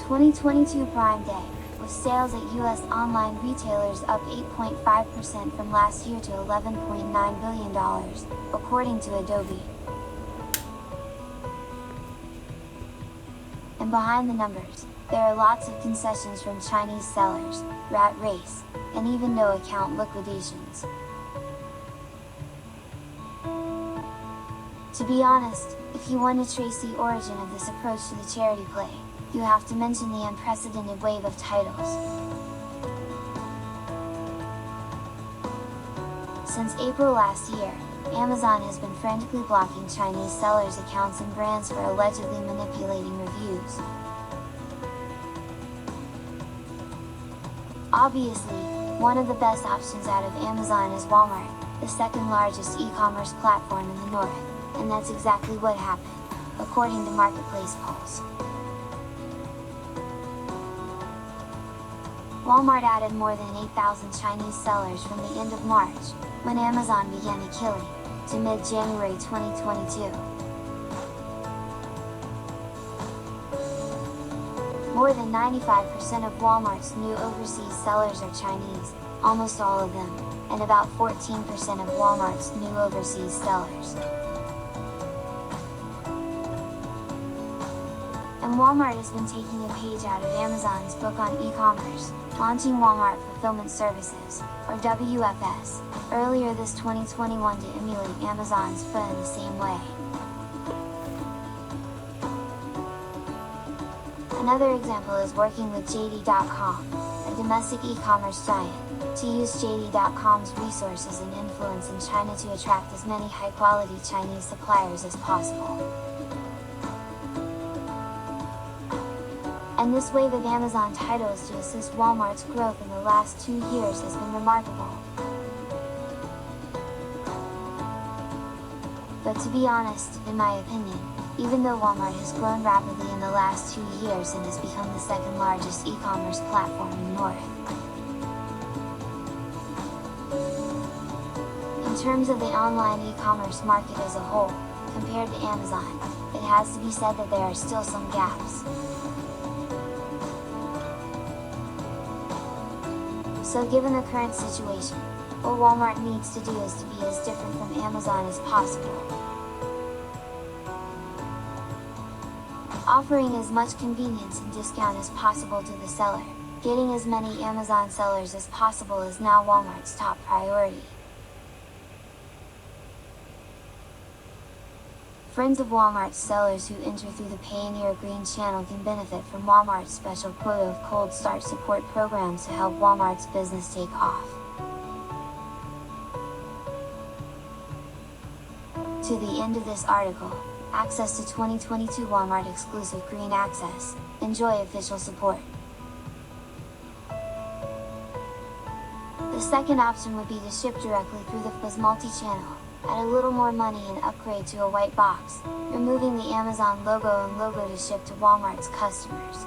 2022 Prime Day, with sales at US online retailers up 8.5% from last year to $11.9 billion, according to Adobe. And behind the numbers, there are lots of concessions from Chinese sellers, rat race, and even no-account liquidations. To be honest, if you want to trace the origin of this approach to the charity play, you have to mention the unprecedented wave of titles. Since April last year, Amazon has been frantically blocking Chinese sellers' accounts and brands for allegedly manipulating reviews. Obviously, one of the best options out of Amazon is Walmart, the second largest e-commerce platform in the North, and that's exactly what happened, according to marketplace polls. Walmart added more than 8,000 Chinese sellers from the end of March, when Amazon began a killing, to mid-January 2022. More than 95% of Walmart's new overseas sellers are Chinese, almost all of them, and about 14% of Walmart's new overseas sellers. And Walmart has been taking a page out of Amazon's book on e-commerce, launching Walmart Fulfillment Services, or WFS, earlier this 2021 to emulate Amazon's foot in the same way. Another example is working with JD.com, a domestic e-commerce giant, to use JD.com's resources and influence in China to attract as many high-quality Chinese suppliers as possible. And this wave of Amazon titles to assist Walmart's growth in the last 2 years has been remarkable. But to be honest, in my opinion, even though Walmart has grown rapidly in the last 2 years and has become the second largest e-commerce platform in the North, in terms of the online e-commerce market as a whole, compared to Amazon, it has to be said that there are still some gaps. So given the current situation, what Walmart needs to do is to be as different from Amazon as possible. Offering as much convenience and discount as possible to the seller, getting as many Amazon sellers as possible is now Walmart's top priority. Friends of Walmart's sellers who enter through the Payoneer Green channel can benefit from Walmart's special quota of cold start support programs to help Walmart's business take off. To the end of this article, access to 2022 Walmart exclusive Green Access, enjoy official support. The second option would be to ship directly through the FAS multi-channel, add a little more money and upgrade to a white box, removing the Amazon logo and logo to ship to Walmart's customers.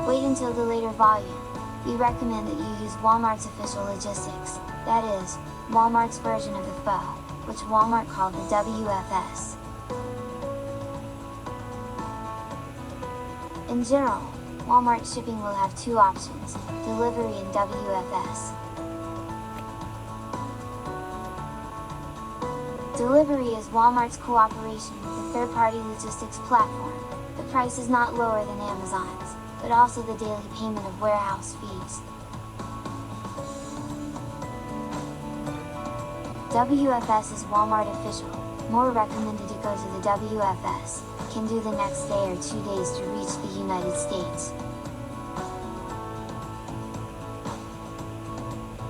Wait until the later volume. We recommend that you use Walmart's official logistics, that is, Walmart's version of the FO, which Walmart called the WFS. In general, Walmart shipping will have two options, delivery and WFS. Delivery is Walmart's cooperation with a third-party logistics platform. The price is not lower than Amazon's, but also the daily payment of warehouse fees. WFS is Walmart official, more recommended to go to the WFS, can do the next day or 2 days to reach the United States.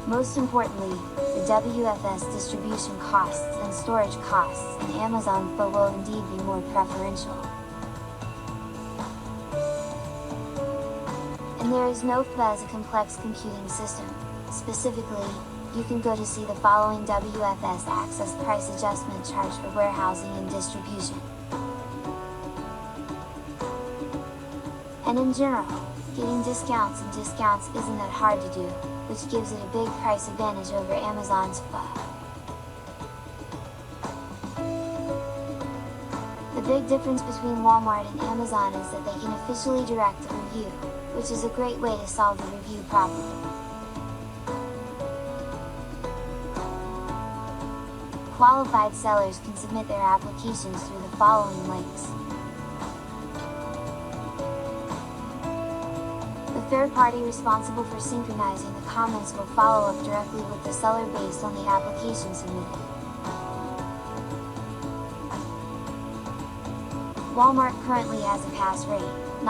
Most importantly, the WFS distribution costs and storage costs in Amazon FO will indeed be more preferential. And there is no FO as a complex computing system. Specifically, you can go to see the following WFS access price adjustment charge for warehousing and distribution. And in general, getting discounts isn't that hard to do, which gives it a big price advantage over Amazon's FO. The big difference between Walmart and Amazon is that they can officially direct the review, which is a great way to solve the review problem. Qualified sellers can submit their applications through the following links. The third party responsible for synchronizing the comments will follow up directly with the seller based on the application submitted. Walmart currently has a pass rate,